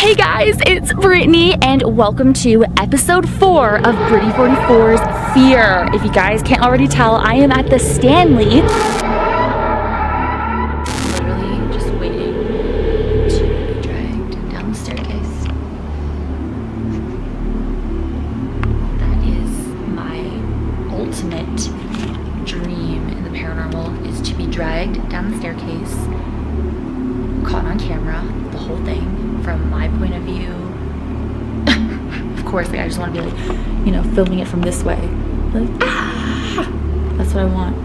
Hey guys, it's Brittany and welcome to episode 4 of Brittany 44's Fear. If you guys can't already tell, I am at the Stanley. Literally just waiting to be dragged down the staircase. That is my ultimate dream in the paranormal, is to be dragged down the staircase, caught on camera, the whole thing. From my point of view, of course, like I just want to be like, you know, filming it from this way, like, that's what I want.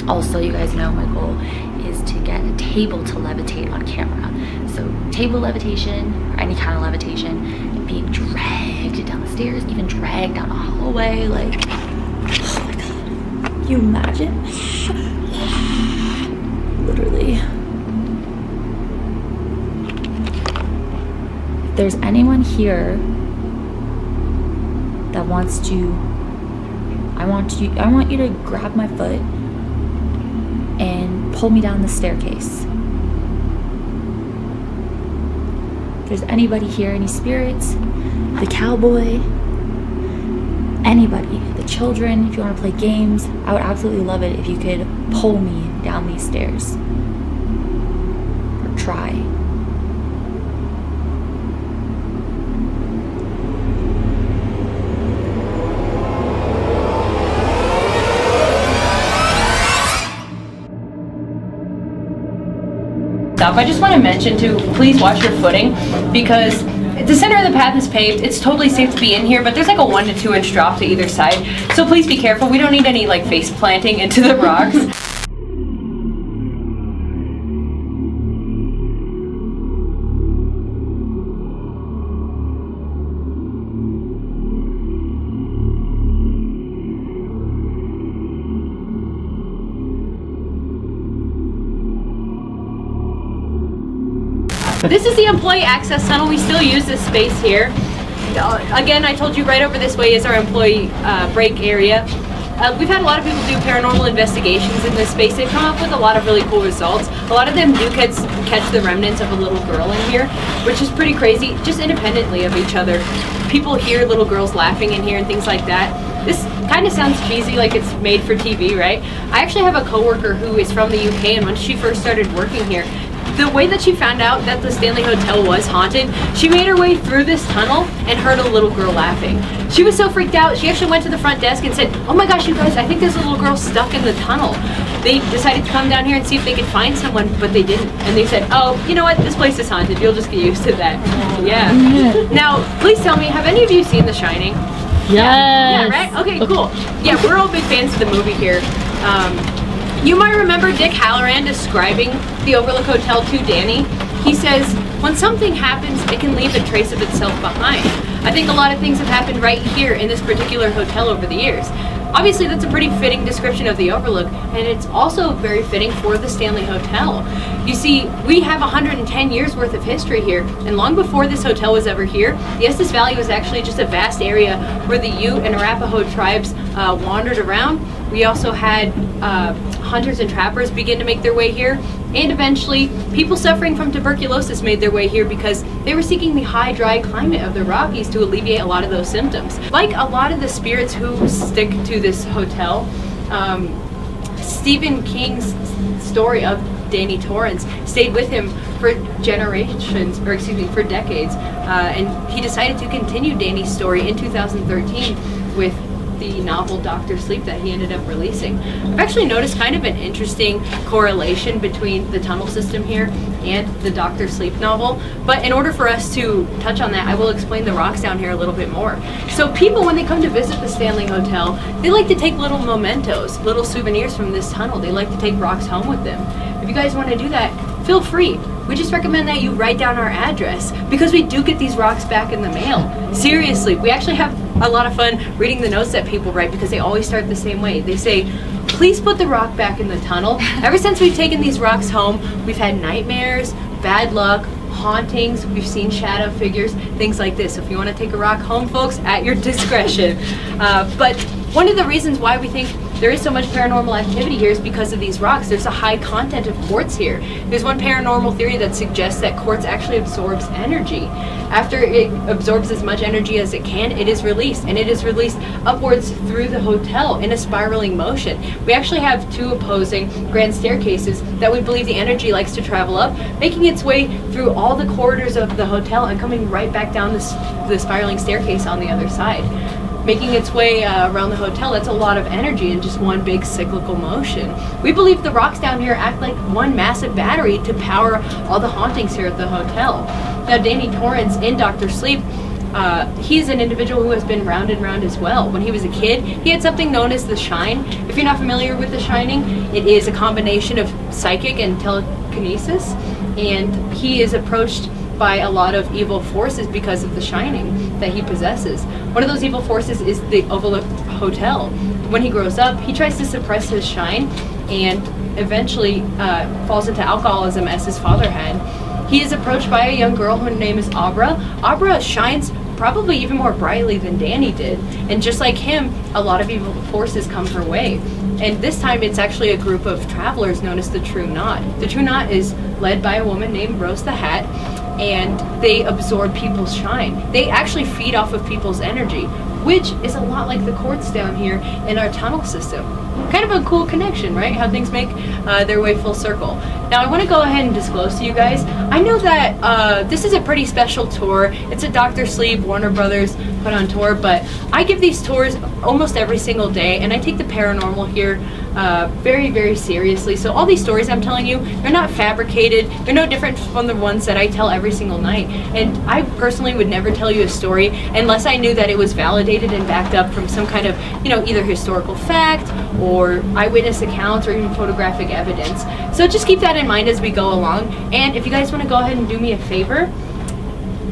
Also, you guys know my goal is to get a table to levitate on camera. So table levitation, or any kind of levitation, and being dragged down the stairs, even dragged down a hallway, like, oh my god, can you imagine? Literally. If there's anyone here that wants to, I want you to grab my foot and pull me down the staircase. If there's anybody here, any spirits, the cowboy, anybody, the children, if you want to play games, I would absolutely love it if you could pull me down these stairs. Or try. I just want to mention to please watch your footing, because the center of the path is paved. It's totally safe to be in here, but there's like a 1 to 2 inch drop to either side. So please be careful. We don't need any like face planting into the rocks. This is the employee access tunnel. We still use this space here. Again, I told you right over this way is our employee break area. We've had a lot of people do paranormal investigations in this space. They've come up with a lot of really cool results. A lot of them do catch the remnants of a little girl in here, which is pretty crazy, just independently of each other. People hear little girls laughing in here and things like that. This kind of sounds cheesy, like it's made for TV, right? I actually have a coworker who is from the UK, and when she first started working here, the way that she found out that the Stanley Hotel was haunted, she made her way through this tunnel and heard a little girl laughing. She was so freaked out, she actually went to the front desk and said, "Oh my gosh, you guys, I think there's a little girl stuck in the tunnel." They decided to come down here and see if they could find someone, but they didn't. And they said, "Oh, you know what, this place is haunted, you'll just get used to that." Yeah. Now, please tell me, have any of you seen The Shining? Yes. Yeah, right? Okay, cool. Yeah, we're all big fans of the movie here. You might remember Dick Halloran describing the Overlook Hotel to Danny. He says, when something happens, it can leave a trace of itself behind. I think a lot of things have happened right here in this particular hotel over the years. Obviously, that's a pretty fitting description of the Overlook, and it's also very fitting for the Stanley Hotel. You see, we have 110 years worth of history here, and long before this hotel was ever here, the Estes Valley was actually just a vast area where the Ute and Arapaho tribes wandered around. We also had hunters and trappers begin to make their way here, and eventually people suffering from tuberculosis made their way here because they were seeking the high, dry climate of the Rockies to alleviate a lot of those symptoms. Like a lot of the spirits who stick to this hotel, Stephen King's story of Danny Torrance stayed with him for generations, or excuse me, for decades, and he decided to continue Danny's story in 2013 with the novel Dr. Sleep that he ended up releasing. I've actually noticed kind of an interesting correlation between the tunnel system here and the Dr. Sleep novel, but in order for us to touch on that, I will explain the rocks down here a little bit more. So people, when they come to visit the Stanley Hotel, they like to take little mementos, little souvenirs from this tunnel. They like to take rocks home with them. If you guys want to do that, feel free. We just recommend that you write down our address, because we do get these rocks back in the mail. Seriously, we actually have a lot of fun reading the notes that people write, because they always start the same way. They say, "Please put the rock back in the tunnel. Ever since we've taken these rocks home, we've had nightmares, bad luck, hauntings, we've seen shadow figures, things like this." So if you want to take a rock home, folks, at your discretion. But one of the reasons why we think there is so much paranormal activity here is because of these rocks. There's a high content of quartz here. There's one paranormal theory that suggests that quartz actually absorbs energy. After it absorbs as much energy as it can, it is released, and it is released upwards through the hotel in a spiraling motion. We actually have two opposing grand staircases that we believe the energy likes to travel up, making its way through all the corridors of the hotel and coming right back down the spiraling staircase on the other side. Making its way around the hotel, that's a lot of energy in just one big cyclical motion. We believe the rocks down here act like one massive battery to power all the hauntings here at the hotel. Now, Danny Torrance in Dr. Sleep, he's an individual who has been round and round as well. When he was a kid, he had something known as the Shine. If you're not familiar with the Shining, it is a combination of psychic and telekinesis, and he is approached by a lot of evil forces because of the Shining that he possesses. One of those evil forces is the Overlook Hotel. When he grows up, he tries to suppress his shine and eventually falls into alcoholism as his father had. He is approached by a young girl, her name is Abra. Abra shines probably even more brightly than Danny did, and just like him, a lot of evil forces come her way. And this time it's actually a group of travelers known as the True Knot. The True Knot is led by a woman named Rose the Hat, and they absorb people's shine. They actually feed off of people's energy, which is a lot like the quartz down here in our tunnel system. Kind of a cool connection, right? How things make their way full circle. Now I want to go ahead and disclose to you guys, I know that this is a pretty special tour. It's a Dr. Sleep, Warner Brothers put on tour, but I give these tours almost every single day, and I take the paranormal here very, very seriously. So all these stories I'm telling you, they're not fabricated. They're no different from the ones that I tell every single night. And I personally would never tell you a story unless I knew that it was validated and backed up from some kind of, either historical fact or eyewitness accounts or even photographic evidence. So just keep that in mind as we go along. And if you guys want to go ahead and do me a favor,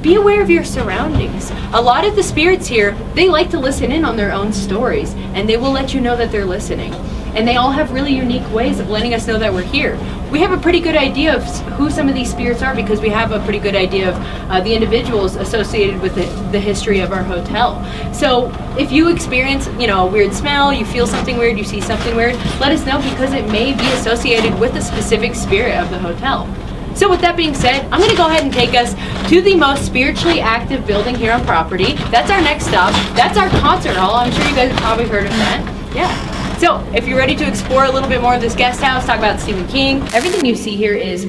be aware of your surroundings. A lot of the spirits here, they like to listen in on their own stories, and they will let you know that they're listening. And they all have really unique ways of letting us know that we're here. We have a pretty good idea of who some of these spirits are because we have a pretty good idea of the individuals associated with the history of our hotel. So if you experience, a weird smell, you feel something weird, you see something weird, let us know because it may be associated with a specific spirit of the hotel. So with that being said, I'm going to go ahead and take us to the most spiritually active building here on property. That's our next stop. That's our concert hall. I'm sure you guys have probably heard of that. Yeah. So if you're ready to explore a little bit more of this guest house, talk about Stephen King, everything you see here is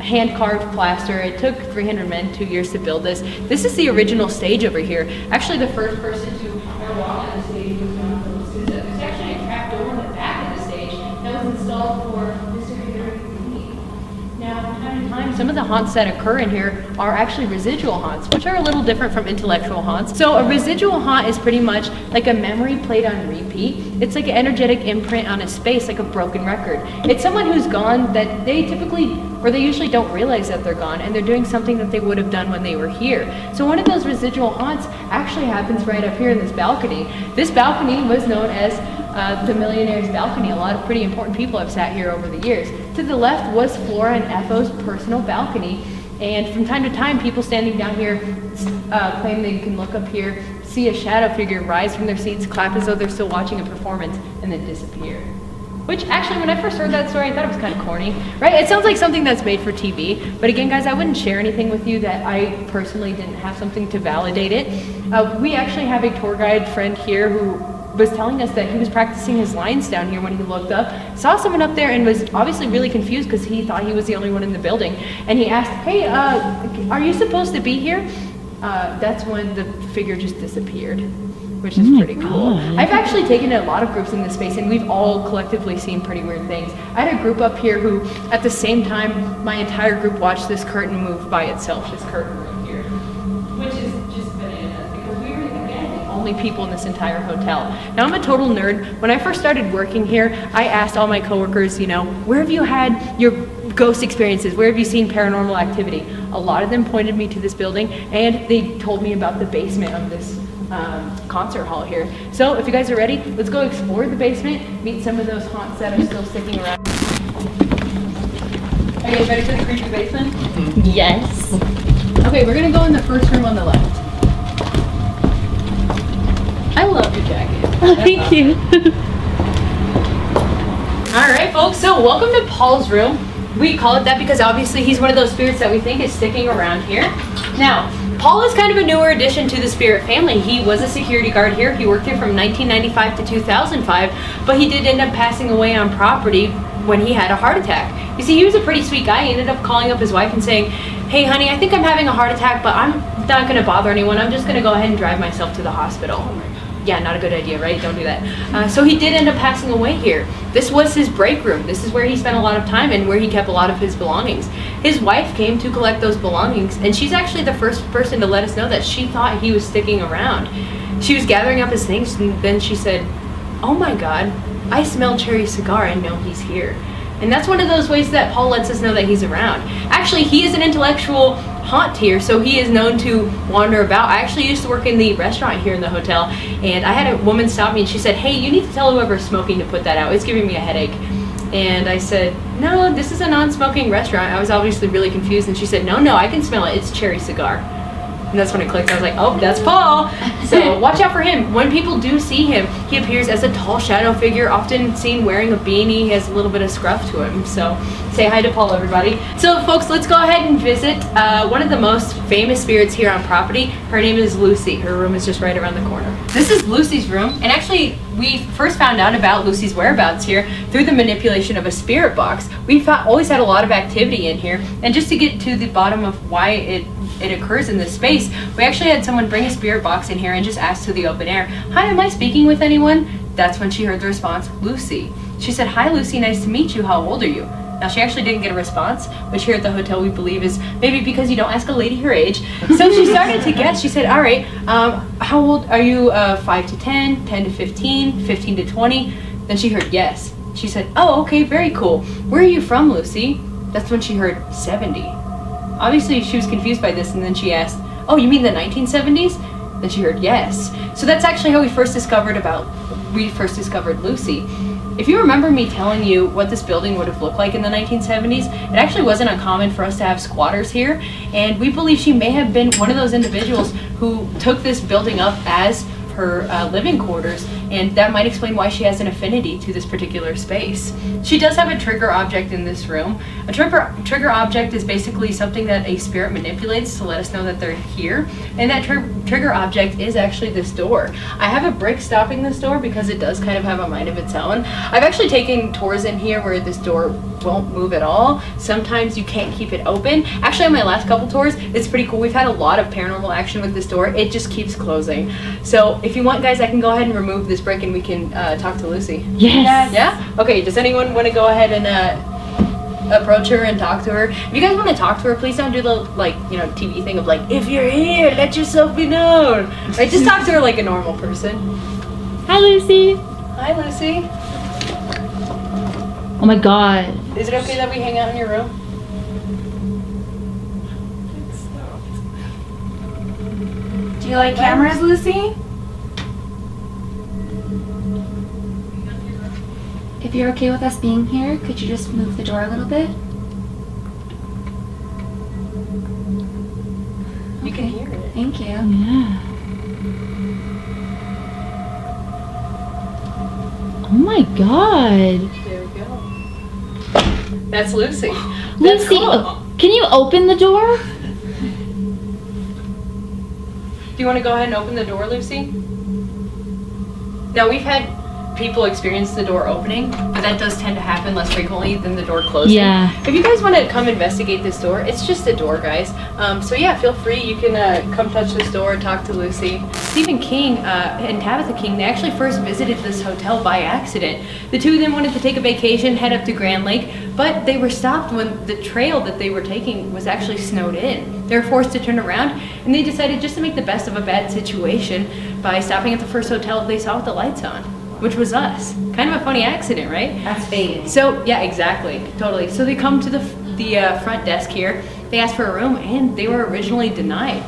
hand-carved plaster. It took 300 men, 2 years to build this. This is the original stage over here. Actually, the first person to ever walk on the stage was John Philip Sousa. There's actually a trap door in the back of the stage that was installed for Mr. Henry Lee. Now, from time to time, some of the haunts that occur in here are actually residual haunts, which are a little different from intellectual haunts. So a residual haunt is pretty much like a memory played on repeat. It's like an energetic imprint on a space, like a broken record. It's someone who's gone that they usually don't realize that they're gone, and they're doing something that they would have done when they were here. So one of those residual haunts actually happens right up here in this balcony. This balcony was known as the Millionaire's Balcony. A lot of pretty important people have sat here over the years. To the left was Flora and Etho's personal balcony, and from time to time, people standing down here claim they can look up here, see a shadow figure rise from their seats, clap as though they're still watching a performance, and then disappear. Which actually, when I first heard that story, I thought it was kind of corny, right? It sounds like something that's made for TV, but again, guys, I wouldn't share anything with you that I personally didn't have something to validate it. We actually have a tour guide friend here who was telling us that he was practicing his lines down here when he looked up, saw someone up there and was obviously really confused because he thought he was the only one in the building. And he asked, hey, are you supposed to be here? That's when the figure just disappeared, which is pretty cool. I've actually taken a lot of groups in this space, and we've all collectively seen pretty weird things. I had a group up here who, at the same time, my entire group watched this curtain move by itself, this curtain right here, which is just bananas, because we were, again, the only people in this entire hotel. Now, I'm a total nerd. When I first started working here, I asked all my coworkers, where have you had your ghost experiences? Where have you seen paranormal activity? A lot of them pointed me to this building, and they told me about the basement of this concert hall here. So if you guys are ready, let's go explore the basement, meet some of those haunts that are still sticking around. Are you guys ready for the creepy basement? Yes. Okay, we're gonna go in the first room on the left. I love your jacket. Thank you. All right, folks, so welcome to Paul's room. We call it that because obviously he's one of those spirits that we think is sticking around here. Now, Paul is kind of a newer addition to the spirit family. He was a security guard here. He worked here from 1995 to 2005, but he did end up passing away on property when he had a heart attack. You see, he was a pretty sweet guy. He ended up calling up his wife and saying, "Hey, honey, I think I'm having a heart attack, but I'm not going to bother anyone. I'm just going to go ahead and drive myself to the hospital." Yeah, not a good idea, right? Don't do that. So he did end up passing away here. This was his break room. This is where he spent a lot of time and where he kept a lot of his belongings. His wife came to collect those belongings, and she's actually the first person to let us know that she thought he was sticking around. She was gathering up his things, and then she said, "Oh my God, I smell cherry cigar and know he's here." And that's one of those ways that Paul lets us know that he's around. Actually, he is an intellectual haunt here, so he is known to wander about. I actually used to work in the restaurant here in the hotel, and I had a woman stop me and she said, "Hey, you need to tell whoever's smoking to put that out. It's giving me a headache." And I said, "No, this is a non-smoking restaurant." I was obviously really confused, and she said, No, I can smell it. It's cherry cigar." And that's when it clicked. I was like, "Oh, that's Paul." So watch out for him. When people do see him, he appears as a tall shadow figure, often seen wearing a beanie. He has a little bit of scruff to him. So say hi to Paul, everybody. So folks, let's go ahead and visit one of the most famous spirits here on property. Her name is Lucy. Her room is just right around the corner. This is Lucy's room, and actually we first found out about Lucy's whereabouts here through the manipulation of a spirit box. We've always had a lot of activity in here, and just to get to the bottom of why it occurs in this space, we actually had someone bring a spirit box in here and just ask to the open air, "Hi, am I speaking with anyone?" That's when she heard the response, "Lucy." She said, "Hi, Lucy, nice to meet you. How old are you?" Now, she actually didn't get a response, which here at the hotel we believe is maybe because you don't ask a lady her age. So she started to guess. She said, "All right, how old are you? 5 to 10, 10 to 15, 15 to 20? Then she heard yes. She said, "Oh, okay, very cool. Where are you from, Lucy?" That's when she heard 70. Obviously, she was confused by this, and then she asked, "Oh, you mean the 1970s? Then she heard yes. So that's actually how we first discovered Lucy. If you remember me telling you what this building would have looked like in the 1970s, it actually wasn't uncommon for us to have squatters here, and we believe she may have been one of those individuals who took this building up as her living quarters, and that might explain why she has an affinity to this particular space. She does have a trigger object in this room. A trigger object is basically something that a spirit manipulates to let us know that they're here, and that trigger object is actually this door. I have a brick stopping this door because it does kind of have a mind of its own. I've actually taken tours in here where this door won't move at all. Sometimes you can't keep it open. Actually, on my last couple tours, it's pretty cool. We've had a lot of paranormal action with this door. It just keeps closing. So if you want, guys, I can go ahead and remove this brick and we can talk to Lucy. Yes. Yeah? Okay, does anyone want to go ahead and approach her and talk to her? If you guys want to talk to her, please don't do the, TV thing of "If you're here, let yourself be known." Right? Just talk to her like a normal person. Hi, Lucy. Hi, Lucy. Oh my God. Is it okay that we hang out in your room? Do you like cameras, Lucy? If you're okay with us being here, could you just move the door a little bit? You can hear it. Thank you. Yeah. Oh my God. There we go. That's Lucy. That's Lucy, cool. can you open the door? Do you want to go ahead and open the door, Lucy? Now, we've had people experience the door opening, but that does tend to happen less frequently than the door closing. Yeah. If you guys want to come investigate this door, it's just a door, guys. So yeah, feel free. You can come touch this door and talk to Lucy. Stephen King and Tabitha King, they actually first visited this hotel by accident. The two of them wanted to take a vacation, head up to Grand Lake, but they were stopped when the trail that they were taking was actually snowed in. They were forced to turn around, and they decided just to make the best of a bad situation by stopping at the first hotel they saw with the lights on, which was us. Kind of a funny accident, right? That's fate. So, yeah, exactly. Totally. So they come to the front desk here. They asked for a room, and they were originally denied.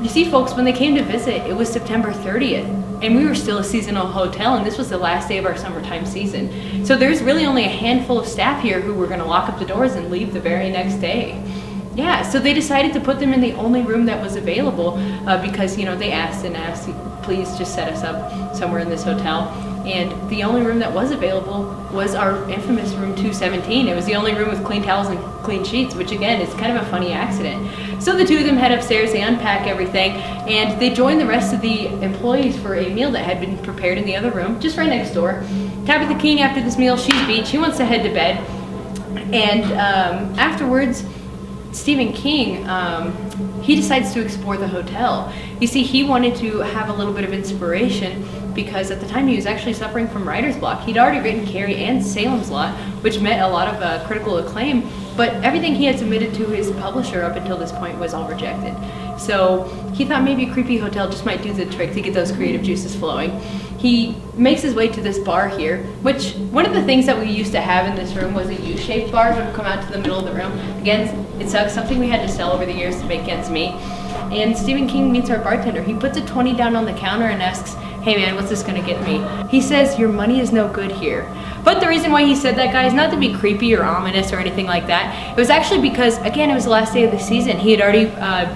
You see, folks, when they came to visit, it was September 30th, and we were still a seasonal hotel, and this was the last day of our summertime season. So there's really only a handful of staff here who were going to lock up the doors and leave the very next day. Yeah, so they decided to put them in the only room that was available because, they asked and asked, please just set us up somewhere in this hotel. And the only room that was available was our infamous room 217. It was the only room with clean towels and clean sheets, which again is kind of a funny accident. So the two of them head upstairs, they unpack everything, and they join the rest of the employees for a meal that had been prepared in the other room, just right next door. Tabitha King, after this meal, she's beat. She wants to head to bed. And afterwards, Stephen King, he decides to explore the hotel. You see, he wanted to have a little bit of inspiration because at the time he was actually suffering from writer's block. He'd already written Carrie and Salem's Lot, which met a lot of critical acclaim, but everything he had submitted to his publisher up until this point was all rejected. So he thought maybe a creepy hotel just might do the trick to get those creative juices flowing. He makes his way to this bar here, which one of the things that we used to have in this room was a U-shaped bar that would come out to the middle of the room. Again, it sucks, something we had to sell over the years to make ends meet. And Stephen King meets our bartender. He puts a 20 down on the counter and asks, "Hey man, what's this gonna get me?" He says, "Your money is no good here." But the reason why he said that, guys, not to be creepy or ominous or anything like that. It was actually because, again, it was the last day of the season. He had already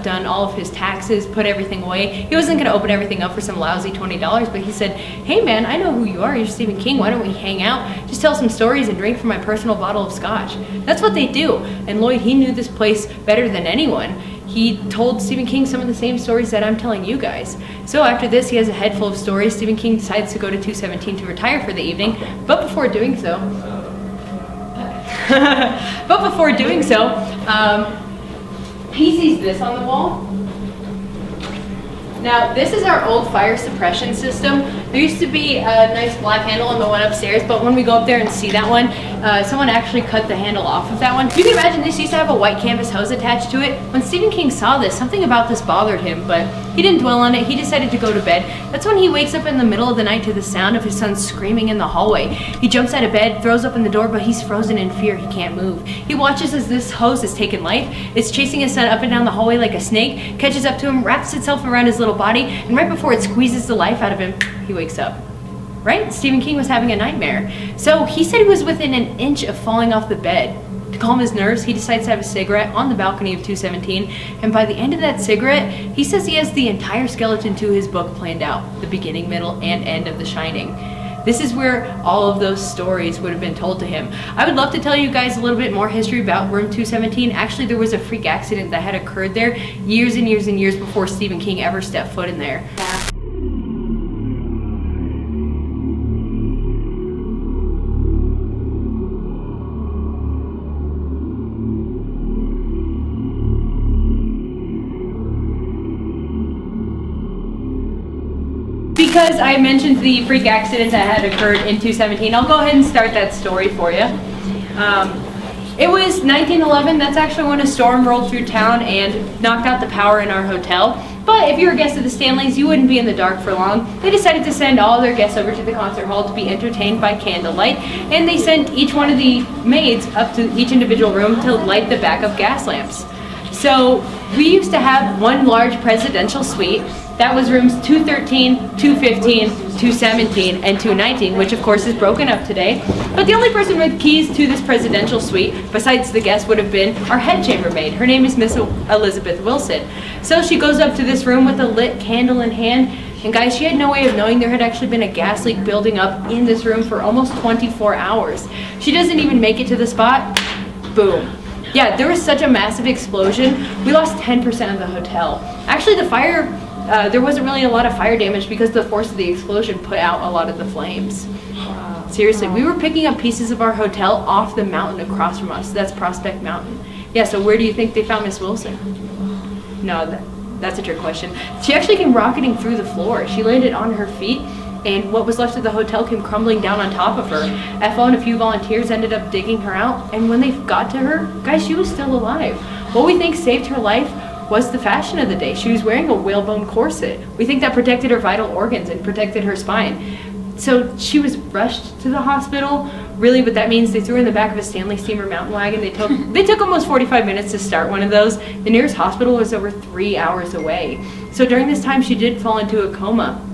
done all of his taxes, put everything away. He wasn't gonna open everything up for some lousy $20, but he said, "Hey man, I know who you are. You're Stephen King. Why don't we hang out? Just tell some stories and drink from my personal bottle of scotch." That's what they do. And Lloyd, he knew this place better than anyone. He told Stephen King some of the same stories that I'm telling you guys. So after this, he has a head full of stories. Stephen King decides to go to 217 to retire for the evening. But before doing so, he sees this on the wall. Now, this is our old fire suppression system. There used to be a nice black handle on the one upstairs, but when we go up there and see that one, someone actually cut the handle off of that one. You can imagine this used to have a white canvas hose attached to it. When Stephen King saw this, something about this bothered him, but he didn't dwell on it. He decided to go to bed. That's when he wakes up in the middle of the night to the sound of his son screaming in the hallway. He jumps out of bed, throws open the door, but he's frozen in fear. He can't move. He watches as this hose is taking life. It's chasing his son up and down the hallway like a snake, catches up to him, wraps itself around his little body, and right before it squeezes the life out of him, he wakes up. Right? Stephen King was having a nightmare. So he said he was within an inch of falling off the bed. To calm his nerves, he decides to have a cigarette on the balcony of 217, and by the end of that cigarette, he says he has the entire skeleton to his book planned out, the beginning, middle, and end of The Shining. This is where all of those stories would have been told to him. I would love to tell you guys a little bit more history about room 217. Actually, there was a freak accident that had occurred there years and years and years before Stephen King ever stepped foot in there. Because I mentioned the freak accident that had occurred in 217, I'll go ahead and start that story for you. It was 1911. That's actually when a storm rolled through town and knocked out the power in our hotel. But if you're a guest of the Stanleys, you wouldn't be in the dark for long. They decided to send all their guests over to the concert hall to be entertained by candlelight, and they sent each one of the maids up to each individual room to light the backup gas lamps. So we used to have one large presidential suite. That was rooms 213, 215, 217, and 219, which of course is broken up today. But the only person with keys to this presidential suite, besides the guests, would have been our head chambermaid. Her name is Miss Elizabeth Wilson. So she goes up to this room with a lit candle in hand, and guys, she had no way of knowing there had actually been a gas leak building up in this room for almost 24 hours. She doesn't even make it to the spot. Boom. Yeah, there was such a massive explosion. We lost 10% of the hotel. Actually, the fire, there wasn't really a lot of fire damage because the force of the explosion put out a lot of the flames. Wow. Seriously, we were picking up pieces of our hotel off the mountain across from us. That's Prospect Mountain. Yeah, so where do you think they found Miss Wilson? No, that's a trick question. She actually came rocketing through the floor. She landed on her feet, and what was left of the hotel came crumbling down on top of her. FO and a few volunteers ended up digging her out, and when they got to her, guys, she was still alive. What we think saved her life was the fashion of the day. She was wearing a whalebone corset. We think that protected her vital organs and protected her spine. So she was rushed to the hospital. Really, what that means, they threw her in the back of a Stanley steamer mountain wagon. They took almost 45 minutes to start one of those. The nearest hospital was over 3 hours away. So during this time, she did fall into a coma.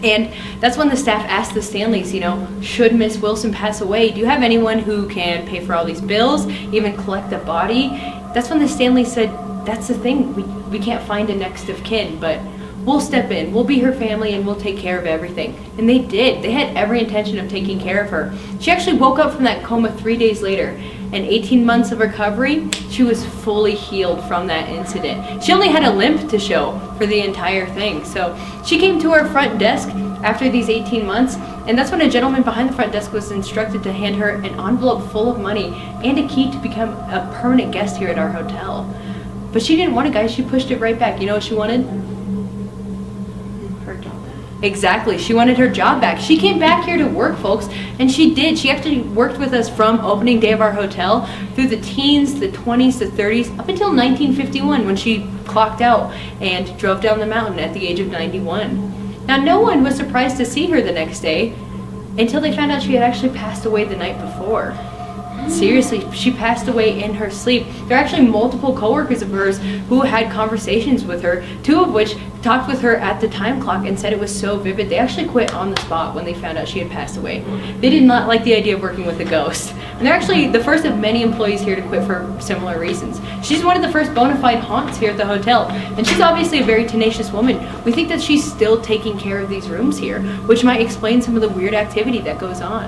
And that's when the staff asked the Stanleys, you know, should Miss Wilson pass away, do you have anyone who can pay for all these bills, even collect the body? That's when the Stanleys said, that's the thing, we can't find a next of kin, but we'll step in, we'll be her family, and we'll take care of everything. And they did. They had every intention of taking care of her. She actually woke up from that coma 3 days later. And 18 months of recovery, she was fully healed from that incident. She only had a limp to show for the entire thing. So she came to our front desk after these 18 months, and that's when a gentleman behind the front desk was instructed to hand her an envelope full of money and a key to become a permanent guest here at our hotel. But she didn't want it, guys. She pushed it right back. You know what she wanted? Her job back. Exactly. She wanted her job back. She came back here to work, folks, and she did. She actually worked with us from opening day of our hotel through the teens, the 20s, the 30s, up until 1951 when she clocked out and drove down the mountain at the age of 91. Now, no one was surprised to see her the next day until they found out she had actually passed away the night before. Seriously, she passed away in her sleep. There are actually multiple coworkers of hers who had conversations with her, 2 of which talked with her at the time clock and said it was so vivid. They actually quit on the spot when they found out she had passed away. They did not like the idea of working with a ghost. And they're actually the first of many employees here to quit for similar reasons. She's one of the first bona fide haunts here at the hotel, and she's obviously a very tenacious woman. We think that she's still taking care of these rooms here, which might explain some of the weird activity that goes on.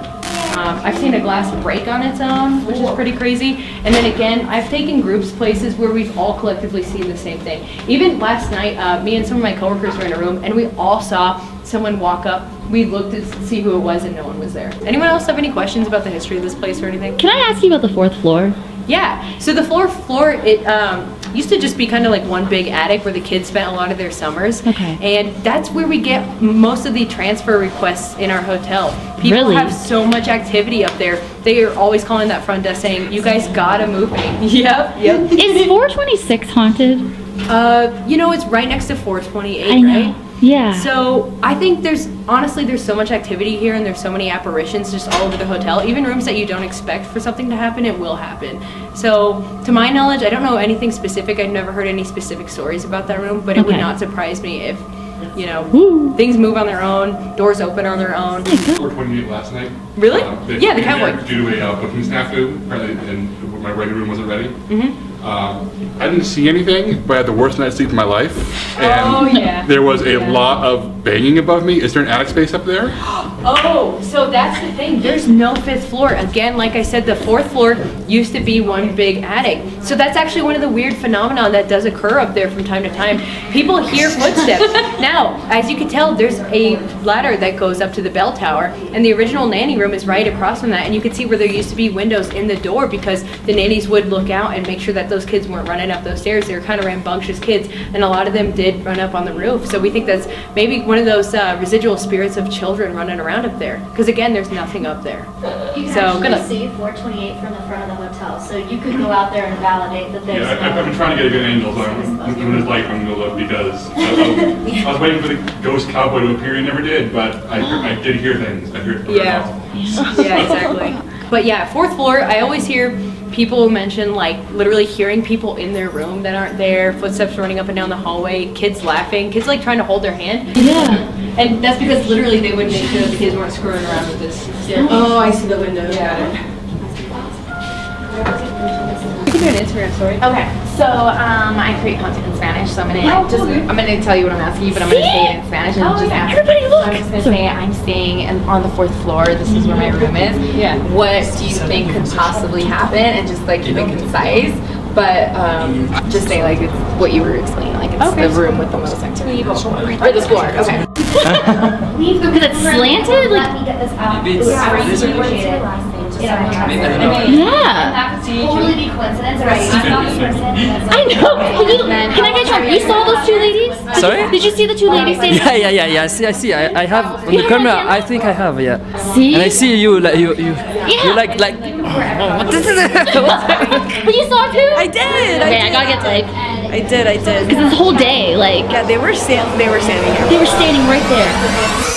I've seen a glass break on its own, which is pretty crazy. And then again, I've taken groups places where we've all collectively seen the same thing. Even last night, me and some of my coworkers were in a room and we all saw someone walk up. We looked to see who it was and no one was there. Anyone else have any questions about the history of this place or anything? Can I ask you about the 4th floor? Yeah, so the fourth floor, it used to just be kind of like one big attic where the kids spent a lot of their summers. Okay. And that's where we get most of the transfer requests in our hotel. People Really? have so much activity up there. They are always calling that front desk saying, you guys gotta move me. Yep. Is 426 haunted? You know, it's right next to 428, I know. right? Yeah. So I think there's so much activity here and there's so many apparitions just all over the hotel. Even rooms that you don't expect for something to happen, it will happen. So to my knowledge, I don't know anything specific. I've never heard any specific stories about that room, but it would Okay. not surprise me if, you know, Woo. things move on their own, doors open on their own. 428 last night. Really? They Yeah, the came cowboy. there Due to a booking snafu, apparently, and my regular room wasn't ready. I didn't see anything, but I had the worst night's sleep of my life. And Oh, yeah. there was a lot of banging above me. Is there an attic space up there? Oh, so that's the thing. There's no 5th floor. Again, like I said, the 4th floor used to be one big attic. So that's actually one of the weird phenomena that does occur up there from time to time. People hear footsteps. Now, as you can tell, there's a ladder that goes up to the bell tower, and the original nanny room is right across from that. And you can see where there used to be windows in the door because the nannies would look out and make sure that those kids weren't running up those stairs. They were kind of rambunctious kids, and a lot of them did run up on the roof. So we think that's maybe one of those residual spirits of children running around up there. Because again, there's nothing up there. You can So, actually good luck. see 428 from the front of the hotel, so you could go out there and validate that there's Yeah, I've been trying to get a good angle, so when there's light, I'm gonna look because I was waiting for the ghost cowboy to appear. He never did, but I did hear things. I heard. Yeah. Yeah, exactly. But yeah, 4th floor, I always hear people mention like literally hearing people in their room that aren't there, footsteps running up and down the hallway, kids laughing, kids like trying to hold their hand. Yeah. And that's because literally they would make sure that the kids weren't screwing around with this. Oh, I see the window. Yeah. You can do an Instagram story. Okay, so I create content in Spanish, so I'm gonna tell you what I'm asking you, but I'm gonna say it in Spanish and just ask. Everybody So look! I'm just gonna say I'm staying on the 4th floor. This is where my room is. Yeah. What do you think could possibly happen? And just like keep it concise, but just say like it's what you were explaining, like it's the room with the most activity, or the floor. Okay. Because it's slanted? Let me get this out. Maybe it's- I really is it- appreciate it last name. Just Maybe I don't and know. Yeah. that could totally be coincidence, right? I'm not the person that's I know. Can I get your? You saw those 2 ladies? Sorry? Did you see the 2 ladies standing? Yeah. I see. I have on You the have camera. a camera? I think I have. Yeah. See? And I see you like you Yeah. like. Oh, what is it? But you saw 2? I did. Okay, I gotta get like, I did. because this whole day, like, Yeah, they were standing here. they were standing right there.